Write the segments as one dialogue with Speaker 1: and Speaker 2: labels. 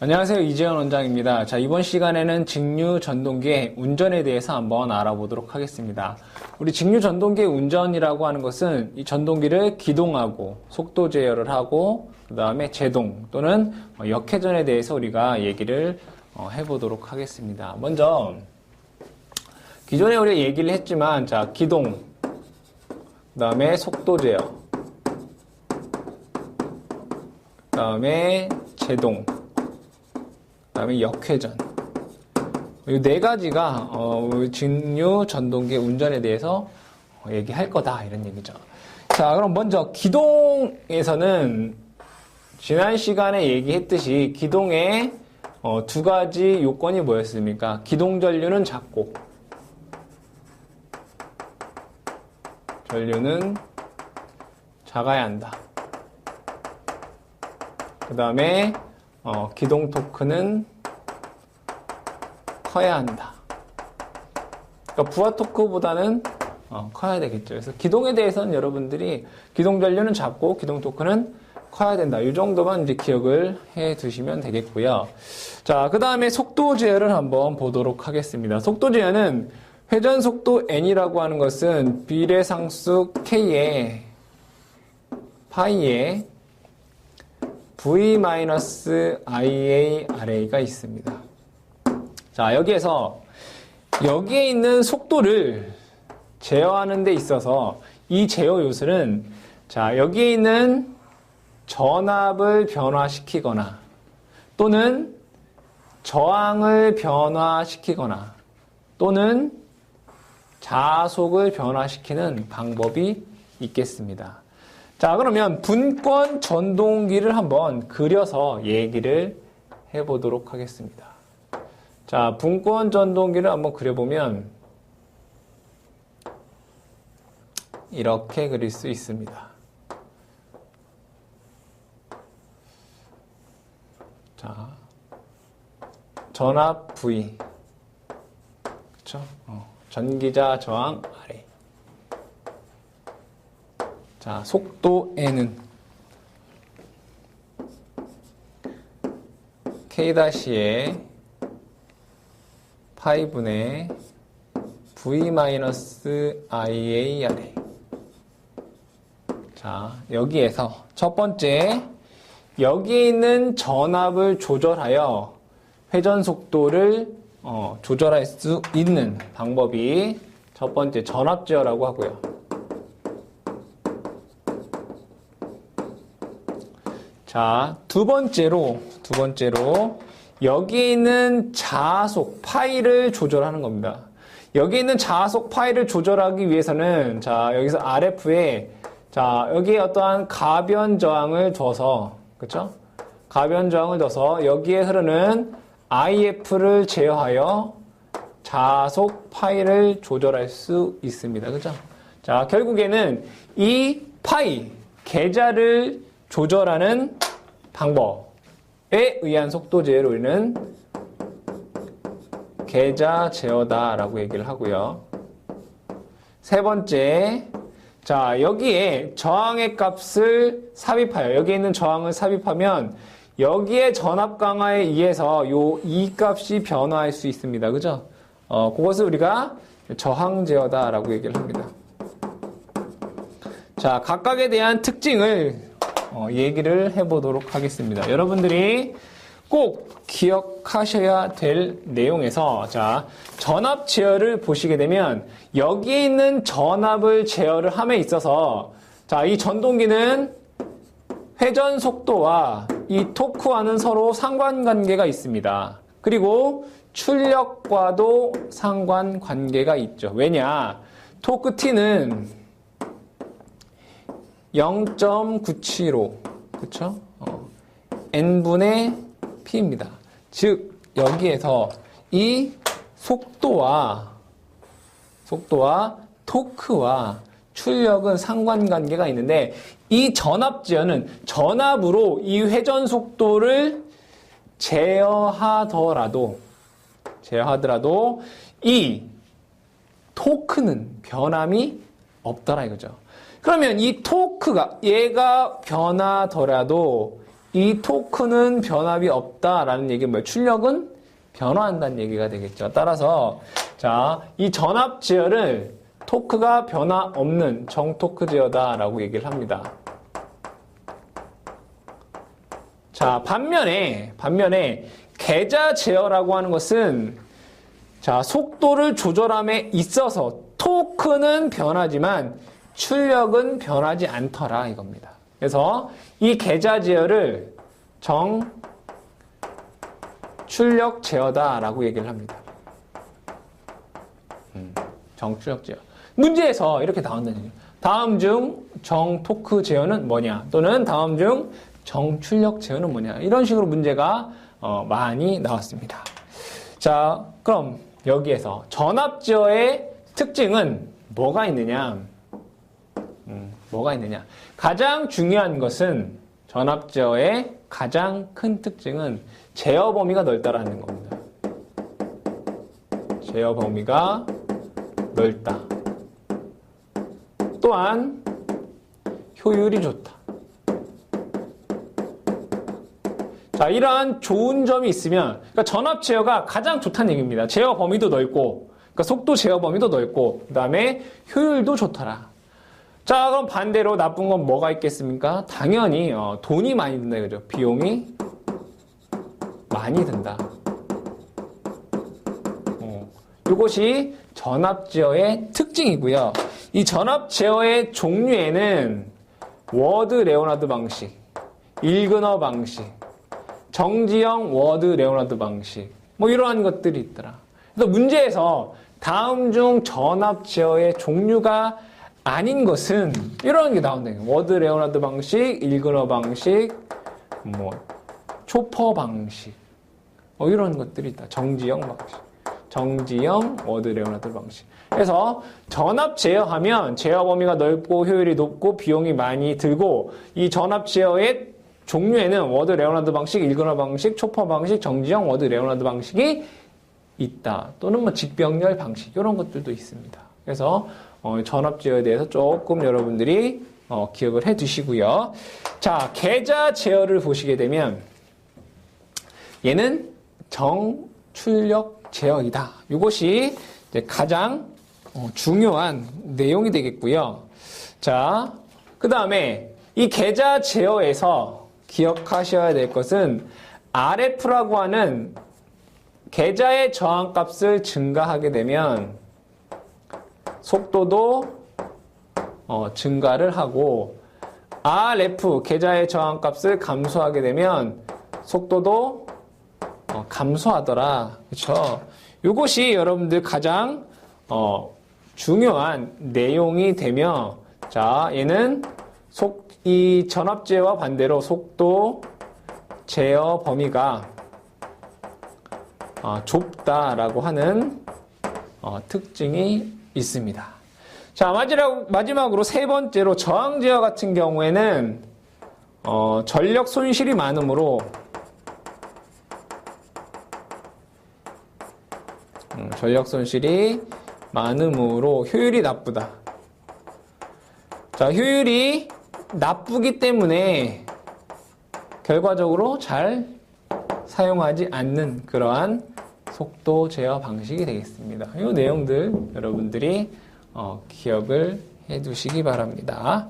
Speaker 1: 안녕하세요. 이재현 원장입니다. 자, 이번 시간에는 직류 전동기의 운전에 대해서 한번 알아보도록 하겠습니다. 우리 직류 전동기의 운전이라고 하는 것은 이 전동기를 기동하고 속도 제어를 하고 그 다음에 제동 또는 역회전에 대해서 우리가 얘기를 해보도록 하겠습니다. 먼저 기존에 우리가 얘기를 했지만 자, 기동 그 다음에 속도 제어 그 다음에 제동 그 다음에 역회전. 이 네 가지가 직류 전동기 운전에 대해서 얘기할 거다 이런 얘기죠. 자, 그럼 먼저 기동에서는 지난 시간에 얘기했듯이 기동에 두 가지 요건이 뭐였습니까? 기동 전류는 작고 전류는 작아야 한다. 그 다음에 기동 토크는 커야 한다. 그러니까 부하 토크보다는 커야 되겠죠. 그래서 기동에 대해서는 여러분들이 기동 전류는 작고 기동 토크는 커야 된다. 이 정도만 이제 기억을 해 두시면 되겠고요. 자, 그 다음에 속도 제어를 한번 보도록 하겠습니다. 속도 제어는 회전 속도 n이라고 하는 것은 비례상수 k의 파이에 v-iARA가 있습니다. 자, 여기에 있는 속도를 제어하는 데 있어서 이 제어 요소는 자, 여기에 있는 전압을 변화시키거나 또는 저항을 변화시키거나 또는 자속을 변화시키는 방법이 있겠습니다. 자, 그러면 분권 전동기를 한번 그려서 얘기를 해보도록 하겠습니다. 자, 분권 전동기를 한번 그려보면 이렇게 그릴 수 있습니다. 자, 전압 V, 그쵸? 전기자 저항 RA. 자, 속도 N은 K-의 파이분의 V-iARA. 자, 여기에서 첫 번째, 여기에 있는 전압을 조절하여 회전 속도를 조절할 수 있는 방법이 첫 번째 전압 제어라고 하고요. 자, 두 번째로 여기에 있는 자속 파이를 조절하는 겁니다. 여기 있는 자속 파이를 조절하기 위해서는 자, 여기서 RF에 자, 여기에 어떠한 가변 저항을 둬서 그렇죠? 가변 저항을 둬서 여기에 흐르는 IF를 제어하여 자속 파이를 조절할 수 있습니다. 그렇죠? 자, 결국에는 이 파이 계좌를 조절하는 방법에 의한 속도 제어를 우리는 계좌 제어다라고 얘기를 하고요. 세 번째, 자, 여기에 저항의 값을 삽입하여 여기에 있는 저항을 삽입하면 여기에 전압 강화에 의해서 요 E 값이 변화할 수 있습니다. 그죠? 그것을 우리가 저항 제어다라고 얘기를 합니다. 자, 각각에 대한 특징을 얘기를 해보도록 하겠습니다. 여러분들이 꼭 기억하셔야 될 내용에서 자, 전압 제어를 보시게 되면 여기에 있는 전압을 제어를 함에 있어서 자, 이 전동기는 회전 속도와 이 토크와는 서로 상관관계가 있습니다. 그리고 출력과도 상관관계가 있죠. 왜냐? 토크 T는 0.975 그쵸? N분의 P입니다. 즉 여기에서 이 속도와 토크와 출력은 상관관계가 있는데 이 전압 제어는 전압으로 이 회전 속도를 제어하더라도 이 토크는 변함이 없더라 이거죠. 그러면 이 토크가 얘가 변하더라도 이 토크는 변압이 없다라는 얘기는 뭐예요? 출력은 변화한다는 얘기가 되겠죠. 따라서 자, 이 전압 제어를 토크가 변화 없는 정토크 제어다라고 얘기를 합니다. 자, 반면에 계자 제어라고 하는 것은 자, 속도를 조절함에 있어서 토크는 변하지만 출력은 변하지 않더라 이겁니다. 그래서 이 계자 제어를 정출력 제어다라고 얘기를 합니다. 정출력 제어. 문제에서 이렇게 나온다는 얘기예요. 다음 중 정토크 제어는 뭐냐? 또는 다음 중 정출력 제어는 뭐냐? 이런 식으로 문제가 많이 나왔습니다. 자, 그럼 여기에서 전압 제어의 특징은 뭐가 있느냐? 뭐가 있느냐? 가장 중요한 것은 전압 제어의 가장 큰 특징은 제어 범위가 넓다라는 겁니다. 제어 범위가 넓다. 또한 효율이 좋다. 자, 이러한 좋은 점이 있으면 그러니까 전압 제어가 가장 좋다는 얘기입니다. 제어 범위도 넓고 그러니까 속도 제어 범위도 넓고 그 다음에 효율도 좋더라. 자, 그럼 반대로 나쁜 건 뭐가 있겠습니까? 당연히 돈이 많이 든다 그죠? 비용이 많이 든다. 이것이 전압 제어의 특징이고요. 이 전압 제어의 종류에는 워드 레오나드 방식, 일근어 방식, 정지형 워드 레오나드 방식 뭐 이러한 것들이 있더라. 그래서 문제에서 다음 중 전압 제어의 종류가 아닌 것은 이런 게 나온다. 워드 레오나드 방식, 일근어 방식, 뭐 초퍼 방식 이런 것들이 있다. 정지형 방식. 정지형 워드 레오나드 방식. 그래서 전압 제어하면 제어 범위가 넓고 효율이 높고 비용이 많이 들고 이 전압 제어의 종류에는 워드 레오나드 방식, 일근어 방식, 초퍼 방식, 정지형 워드 레오나드 방식이 있다. 또는 뭐 직병렬 방식 이런 것들도 있습니다. 그래서 전압 제어에 대해서 조금 여러분들이 기억을 해 두시고요. 자, 계자 제어를 보시게 되면 얘는 정출력 제어이다. 이것이 가장 중요한 내용이 되겠고요. 자, 그 다음에 이 계자 제어에서 기억하셔야 될 것은 RF라고 하는 계자의 저항값을 증가하게 되면 속도도 증가를 하고 RF 계자의 저항값을 감소하게 되면 속도도 감소하더라. 그렇죠? 이것이 여러분들 가장 중요한 내용이 되며 자, 얘는 이 전압 제어와 반대로 속도 제어 범위가 좁다라고 하는 특징이 있습니다. 자, 마지막으로 세 번째로 저항 제어 같은 경우에는 전력 손실이 많으므로 효율이 나쁘다. 자, 효율이 나쁘기 때문에 결과적으로 잘 사용하지 않는 그러한 속도 제어 방식이 되겠습니다. 이 내용들 여러분들이 기억을 해 두시기 바랍니다.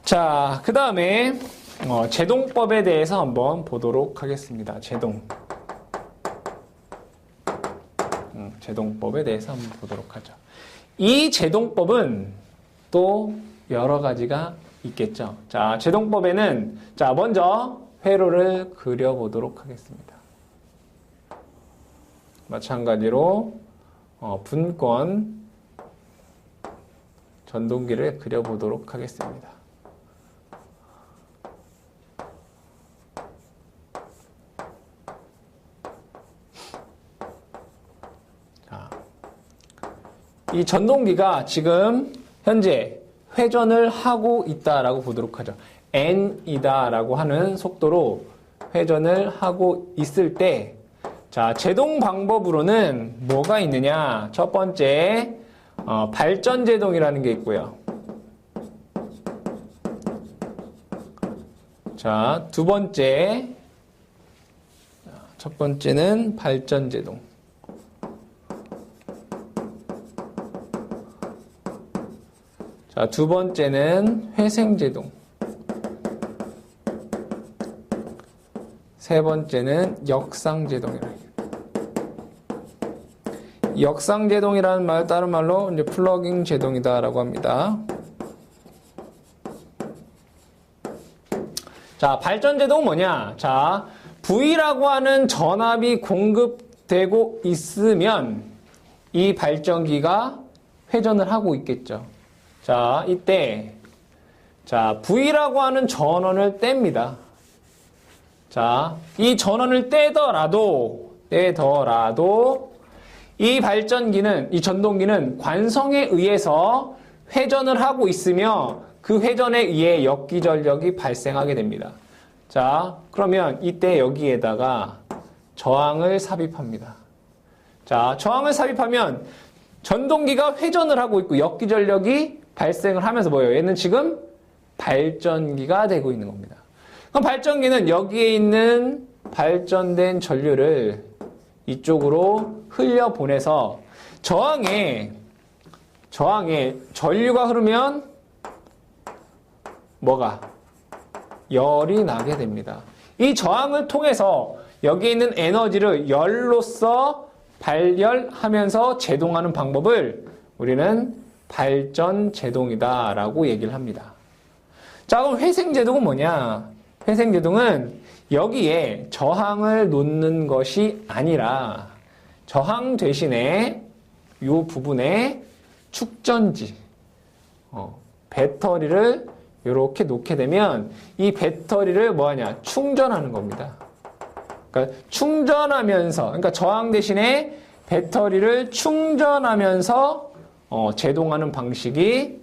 Speaker 1: 자, 그 다음에 제동법에 대해서 한번 보도록 하겠습니다. 제동법에 대해서 한번 보도록 하죠. 이 제동법은 또 여러 가지가 있겠죠. 자, 제동법에는 자, 먼저 회로를 그려보도록 하겠습니다. 마찬가지로 분권 전동기를 그려보도록 하겠습니다. 자, 이 전동기가 지금 현재 회전을 하고 있다라고 보도록 하죠. n이다라고 하는 속도로 회전을 하고 있을 때 자, 제동 방법으로는 뭐가 있느냐? 첫 번째, 발전 제동이라는 게 있고요. 자, 두 번째. 첫 번째는 발전제동. 자, 두 번째는 회생제동. 세 번째는 역상제동이라고. 역상제동이라는 말, 다른 말로 이제 플러깅 제동이다라고 합니다. 자, 발전제동은 뭐냐? 자, V라고 하는 전압이 공급되고 있으면 이 발전기가 회전을 하고 있겠죠. 자, 이때, 자, V라고 하는 전원을 뗍니다. 자, 이 전원을 떼더라도, 이 발전기는, 이 전동기는 관성에 의해서 회전을 하고 있으며 그 회전에 의해 역기전력이 발생하게 됩니다. 자, 그러면 이때 여기에다가 저항을 삽입합니다. 자, 저항을 삽입하면 전동기가 회전을 하고 있고 역기전력이 발생을 하면서 뭐예요? 얘는 지금 발전기가 되고 있는 겁니다. 그럼 발전기는 여기에 있는 발전된 전류를 이쪽으로 흘려보내서 저항에 전류가 흐르면 뭐가? 열이 나게 됩니다. 이 저항을 통해서 여기 있는 에너지를 열로서 발열하면서 제동하는 방법을 우리는 발전제동이다 라고 얘기를 합니다. 자, 그럼 회생제동은 뭐냐? 회생제동은 여기에 저항을 놓는 것이 아니라 저항 대신에 이 부분에 축전지, 배터리를 이렇게 놓게 되면 이 배터리를 뭐하냐? 충전하는 겁니다. 그러니까 충전하면서, 그러니까 저항 대신에 배터리를 충전하면서 제동하는 방식이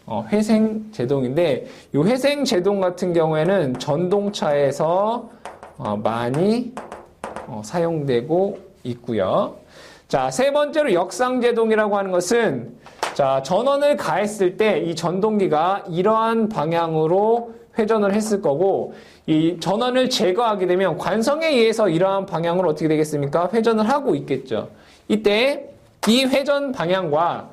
Speaker 1: 회생제동인데, 이 회생제동 같은 경우에는 전동차에서 많이 사용되고 있고요. 자, 세 번째로 역상제동이라고 하는 것은, 자, 전원을 가했을 때 이 전동기가 이러한 방향으로 회전을 했을 거고, 이 전원을 제거하게 되면 관성에 의해서 이러한 방향으로 어떻게 되겠습니까? 회전을 하고 있겠죠. 이때 이 회전 방향과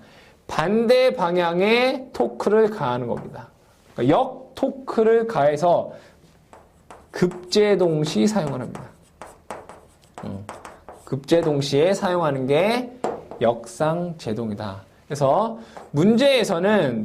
Speaker 1: 반대 방향의 토크를 가하는 겁니다. 그러니까 역 토크를 가해서 급제동시 사용을 합니다. 급제동시에 사용하는 게 역상제동이다. 그래서 문제에서는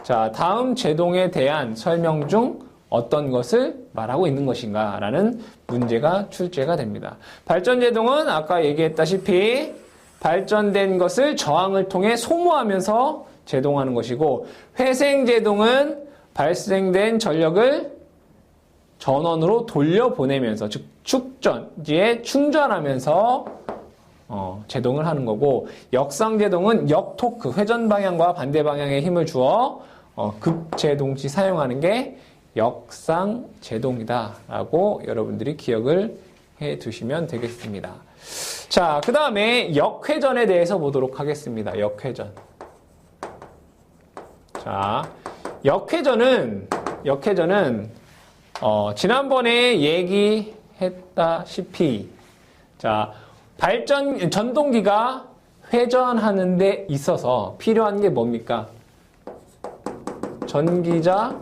Speaker 1: 자, 다음 제동에 대한 설명 중 어떤 것을 말하고 있는 것인가 라는 문제가 출제가 됩니다. 발전제동은 아까 얘기했다시피 발전된 것을 저항을 통해 소모하면서 제동하는 것이고, 회생제동은 발생된 전력을 전원으로 돌려보내면서, 즉 축전지에 충전하면서 제동을 하는 거고, 역상제동은 역토크, 회전 방향과 반대 방향에 힘을 주어 급제동 시 사용하는 게 역상제동이다 라고 여러분들이 기억을 해 두시면 되겠습니다. 자, 그 다음에 역회전에 대해서 보도록 하겠습니다. 역회전. 자, 역회전은 지난번에 얘기했다시피, 자, 전동기가 회전하는 데 있어서 필요한 게 뭡니까? 전기자,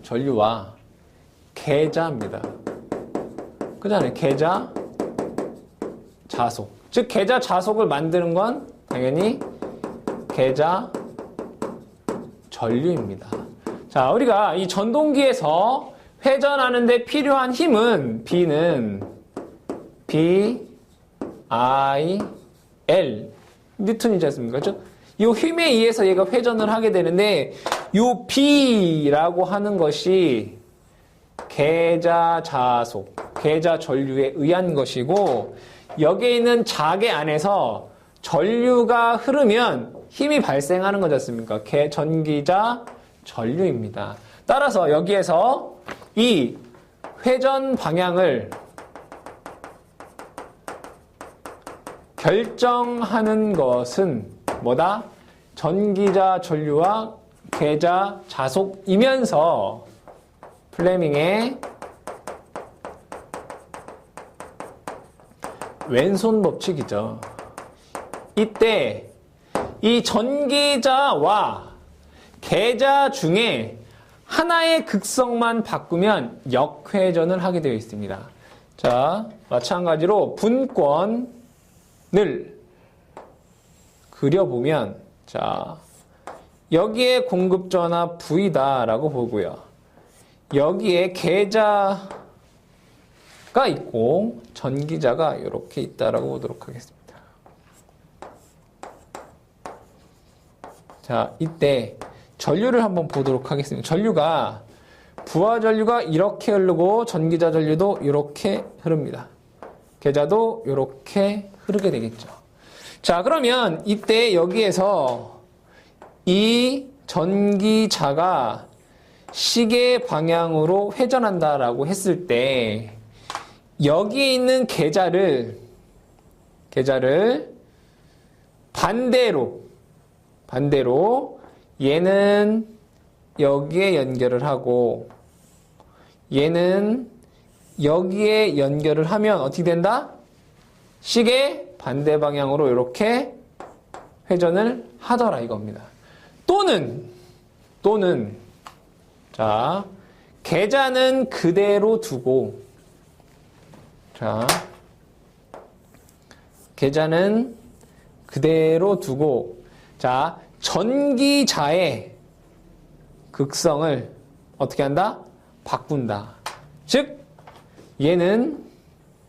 Speaker 1: 전류와 계자입니다. 그잖아요. 계자, 자속. 즉, 계자, 자속을 만드는 건 당연히 계자, 전류입니다. 자, 우리가 이 전동기에서 회전하는데 필요한 힘은 B는 B, I, L 뉴턴이지 않습니까? 그렇죠? 이 힘에 의해서 얘가 회전을 하게 되는데, 이 B라고 하는 것이 계자 자속, 계자 전류에 의한 것이고, 여기에 있는 자계 안에서 전류가 흐르면 힘이 발생하는 거지 않습니까? 전기자 전류입니다. 따라서 여기에서 이 회전 방향을 결정하는 것은 뭐다? 전기자 전류와 계자 자속이면서 플레밍의 왼손 법칙이죠. 이때 이 전계자와 계자 중에 하나의 극성만 바꾸면 역회전을 하게 되어 있습니다. 자, 마찬가지로 분권을 그려보면, 자, 여기에 공급전화 V다라고 보고요. 여기에 계자가 있고 전기자가 이렇게 있다라고 보도록 하겠습니다. 자, 이때 전류를 한번 보도록 하겠습니다. 전류가 부하 전류가 이렇게 흐르고 전기자 전류도 이렇게 흐릅니다. 계자도 이렇게 흐르게 되겠죠. 자, 그러면 이때 여기에서 이 전기자가 시계 방향으로 회전한다라고 했을 때 여기에 있는 계자를 반대로 얘는 여기에 연결을 하고 얘는 여기에 연결을 하면 어떻게 된다? 시계 반대 방향으로 이렇게 회전을 하더라 이겁니다. 또는 자, 계자는 그대로 두고 자, 전기자의 극성을 어떻게 한다? 바꾼다. 즉,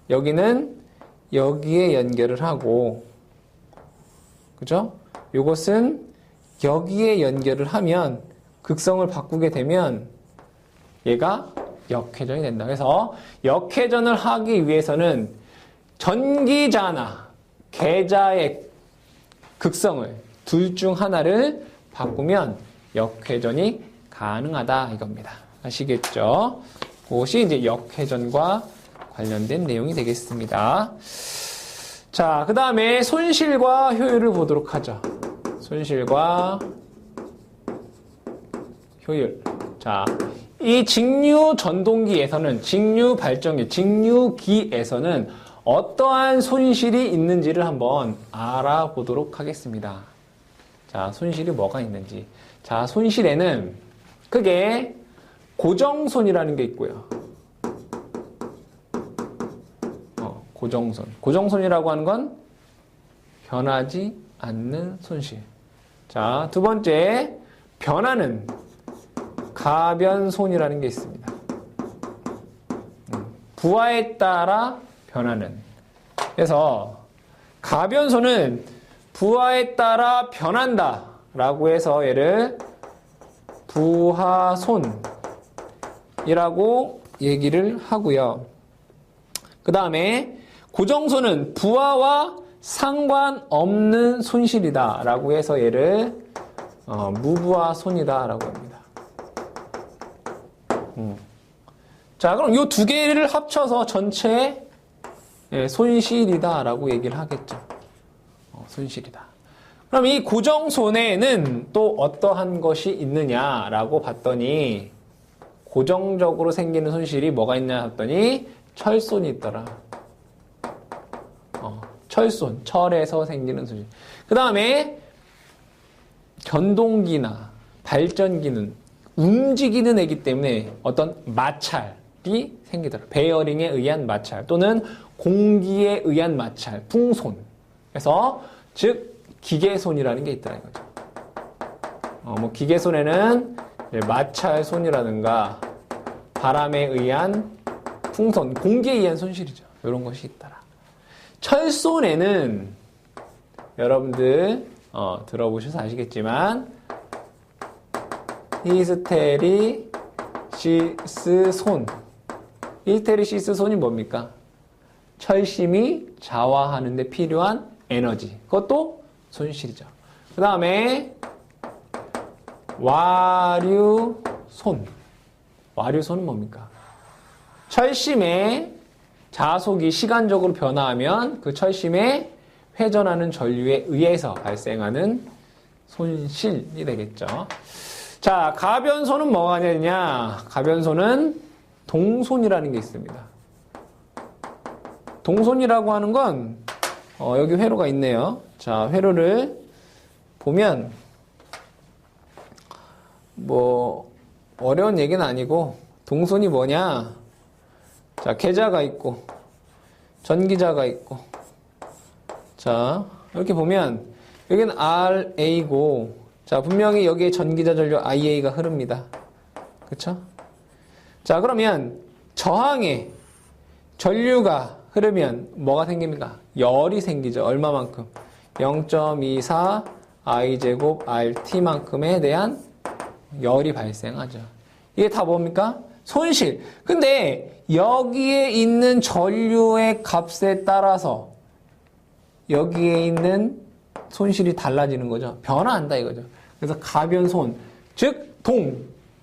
Speaker 1: 여기는 여기에 연결을 하고, 그죠? 요것은 여기에 연결을 하면, 극성을 바꾸게 되면, 얘가 역회전이 된다. 그래서, 역회전을 하기 위해서는 전기자나 계자의 극성을 둘 중 하나를 바꾸면 역회전이 가능하다 이겁니다. 아시겠죠? 그것이 이제 역회전과 관련된 내용이 되겠습니다. 자, 그 다음에 손실과 효율을 보도록 하죠. 손실과 효율. 자, 이 직류 전동기에서는, 직류 발전기, 직류기에서는 어떠한 손실이 있는지를 한번 알아보도록 하겠습니다. 자, 손실이 뭐가 있는지. 자, 손실에는 크게 고정손이라는 게 있고요. 고정손. 고정손이라고 하는 건 변하지 않는 손실. 자, 두 번째, 변하는 가변손이라는 게 있습니다. 부하에 따라 변하는. 그래서 가변손은 부하에 따라 변한다 라고 해서 얘를 부하손이라고 얘기를 하고요. 그 다음에 고정손은 부하와 상관없는 손실이다 라고 해서 얘를 무부하손이다 라고 합니다. 자, 그럼 이 두 개를 합쳐서 전체 손실이다 라고 얘기를 하겠죠. 손실이다. 그럼 이 고정손에는 또 어떠한 것이 있느냐라고 봤더니 고정적으로 생기는 손실이 뭐가 있냐 했더니 철손이 있더라. 철손, 철에서 생기는 손실. 그 다음에 전동기나 발전기는 움직이는 애기 때문에 어떤 마찰이 생기더라. 베어링에 의한 마찰 또는 공기에 의한 마찰, 풍손. 그래서 즉 기계손이라는 게 있더라 이거죠. 뭐 기계손에는 마찰손이라든가 바람에 의한 풍손, 공기에 의한 손실이죠. 이런 것이 있더라. 철손에는 여러분들 들어보셔서 아시겠지만 히스테리시스손. 히스테리시스손이 뭡니까? 철심이 자화하는 데 필요한 에너지. 그것도 손실이죠. 그 다음에 와류손. 와류손은 뭡니까? 철심의 자속이 시간적으로 변화하면 그 철심에 회전하는 전류에 의해서 발생하는 손실이 되겠죠. 자, 가변소는 뭐가 되느냐? 가변소는 동손이라는 게 있습니다. 동손이라고 하는 건 여기 회로가 있네요. 자, 회로를 보면 뭐 어려운 얘기는 아니고 동손이 뭐냐? 자, 계좌가 있고 전기자가 있고 자, 이렇게 보면 여기는 RA고 자, 분명히 여기에 전기자 전류 IA가 흐릅니다. 그쵸? 자, 그러면 저항에 전류가 흐르면 뭐가 생깁니까? 열이 생기죠. 얼마만큼? 0.24 I제곱 RT만큼에 대한 열이 발생하죠. 이게 다 뭡니까? 손실. 근데 여기에 있는 전류의 값에 따라서 여기에 있는 손실이 달라지는 거죠. 변화한다 이거죠. 그래서 가변손, 즉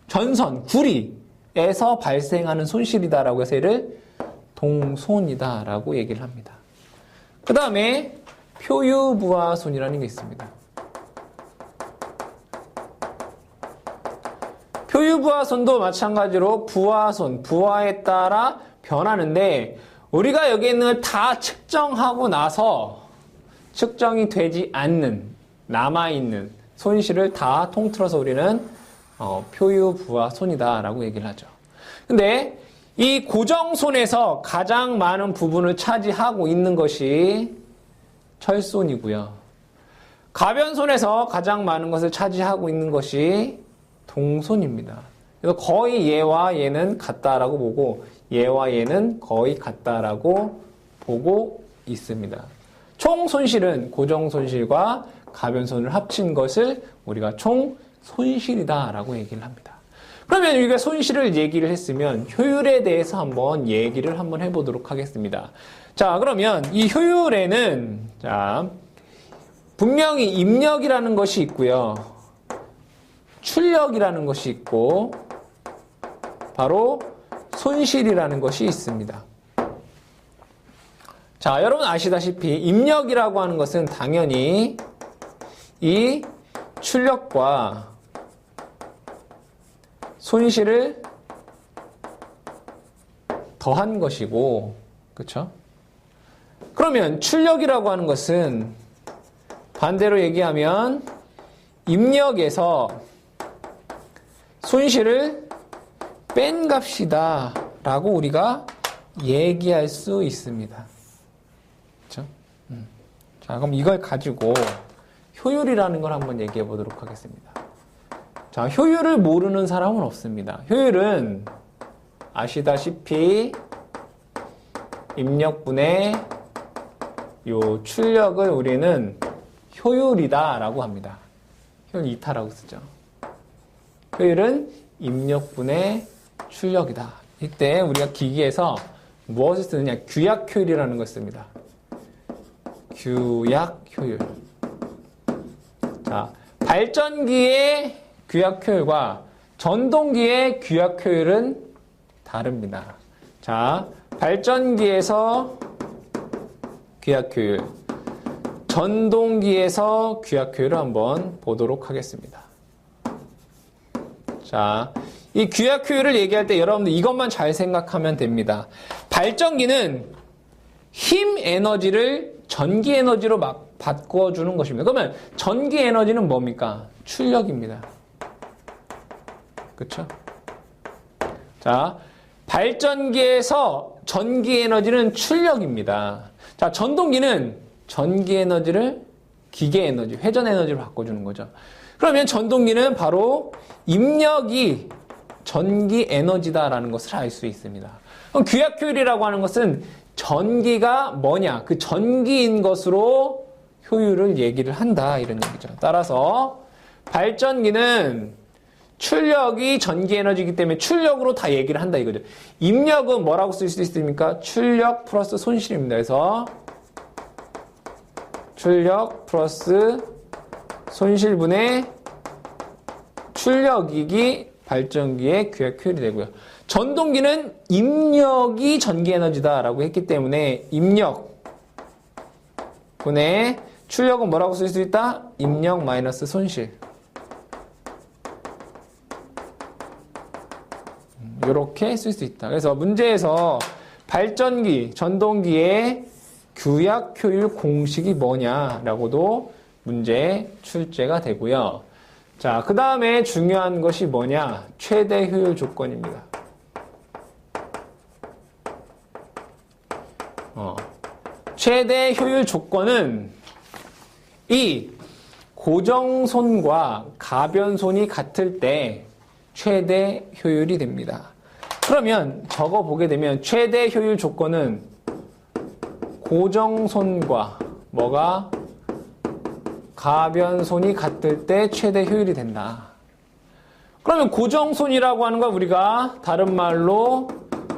Speaker 1: 전선, 구리에서 발생하는 손실이다라고 해서 이를 동손이다라고 얘기를 합니다. 그 다음에 표유부하손이라는 게 있습니다. 표유부하손도 마찬가지로 부하손, 부하에 따라 변하는데 우리가 여기 있는 걸 다 측정하고 나서 측정이 되지 않는 남아있는 손실을 다 통틀어서 우리는 표유부하손이다라고 얘기를 하죠. 근데 이 고정손에서 가장 많은 부분을 차지하고 있는 것이 철손이고요. 가변손에서 가장 많은 것을 차지하고 있는 것이 동손입니다. 그래서 거의 얘와 얘는 같다라고 보고 얘와 얘는 거의 같다라고 보고 있습니다. 총 손실은 고정 손실과 가변손을 합친 것을 우리가 총 손실이다라고 얘기를 합니다. 그러면 우리가 손실을 얘기를 했으면 효율에 대해서 한번 얘기를 한번 해보도록 하겠습니다. 자, 그러면 이 효율에는 자, 분명히 입력이라는 것이 있고요. 출력이라는 것이 있고 바로 손실이라는 것이 있습니다. 자, 여러분 아시다시피 입력이라고 하는 것은 당연히 이 출력과 손실을 더한 것이고, 그렇죠? 그러면 출력이라고 하는 것은 반대로 얘기하면 입력에서 손실을 뺀 값이다 라고 우리가 얘기할 수 있습니다. 그렇죠? 자, 그럼 이걸 가지고 효율이라는 걸 한번 얘기해 보도록 하겠습니다. 자, 효율을 모르는 사람은 없습니다. 효율은 아시다시피 입력분의 요 출력을 우리는 효율이다 라고 합니다. 효율 이타라고 쓰죠. 효율은 입력분의 출력이다. 이때 우리가 기기에서 무엇을 쓰느냐? 규약 효율이라는 걸 씁니다. 규약 효율. 자, 발전기의 규약 효율과 전동기의 규약 효율은 다릅니다. 자, 발전기에서 규약 효율, 전동기에서 규약 효율을 한번 보도록 하겠습니다. 자, 이 규약 효율을 얘기할 때 여러분들 이것만 잘 생각하면 됩니다. 발전기는 힘 에너지를 전기 에너지로 막 바꿔주는 것입니다. 그러면 전기 에너지는 뭡니까? 출력입니다. 그렇죠? 자, 발전기에서 전기 에너지는 출력입니다. 자, 전동기는 전기 에너지를 기계 에너지, 회전 에너지로 바꿔주는 거죠. 그러면 전동기는 바로 입력이 전기 에너지다라는 것을 알 수 있습니다. 그럼 규약 효율이라고 하는 것은 전기가 뭐냐? 그 전기인 것으로 효율을 얘기를 한다 이런 얘기죠. 따라서 발전기는 출력이 전기 에너지이기 때문에 출력으로 다 얘기를 한다 이거죠. 입력은 뭐라고 쓸 수 있습니까? 출력 플러스 손실입니다. 그래서 출력 플러스 손실분의 출력이기 발전기의 규약 효율이 되고요. 전동기는 입력이 전기 에너지다라고 했기 때문에 입력 분의 출력은 뭐라고 쓸 수 있다? 입력 마이너스 손실. 이렇게 쓸 수 있다. 그래서 문제에서 발전기, 전동기의 규약 효율 공식이 뭐냐라고도 문제 출제가 되고요. 자, 그 다음에 중요한 것이 뭐냐? 최대 효율 조건입니다. 최대 효율 조건은 이 고정손과 가변손이 같을 때 최대 효율이 됩니다. 그러면 적어 보게 되면 최대 효율 조건은 고정손과 뭐가 가변손이 같을 때 최대 효율이 된다. 그러면 고정손이라고 하는 건 우리가 다른 말로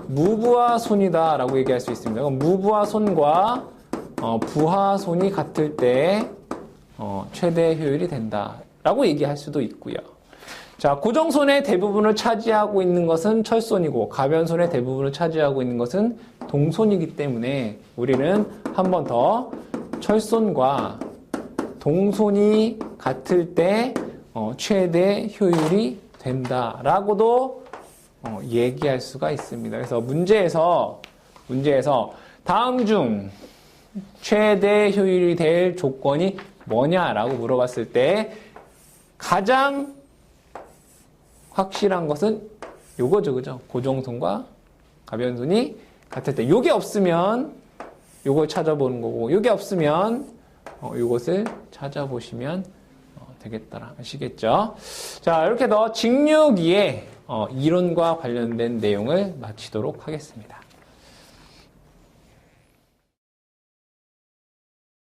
Speaker 1: 무부하손이다 라고 얘기할 수 있습니다. 그럼 무부하손과 부하손이 같을 때 최대 효율이 된다 라고 얘기할 수도 있고요. 자, 고정손의 대부분을 차지하고 있는 것은 철손이고 가변손의 대부분을 차지하고 있는 것은 동손이기 때문에 우리는 한 번 더 철손과 동손이 같을 때 최대 효율이 된다라고도 얘기할 수가 있습니다. 그래서 문제에서 다음 중 최대 효율이 될 조건이 뭐냐라고 물어봤을 때 가장 확실한 것은 요거죠, 그죠? 고정손과 가변손이 같을 때 요게 없으면 요걸 찾아보는 거고 요게 없으면 요것을 찾아보시면 되겠다 아시겠죠? 자, 이렇게 더 직류기의 이론과 관련된 내용을 마치도록 하겠습니다.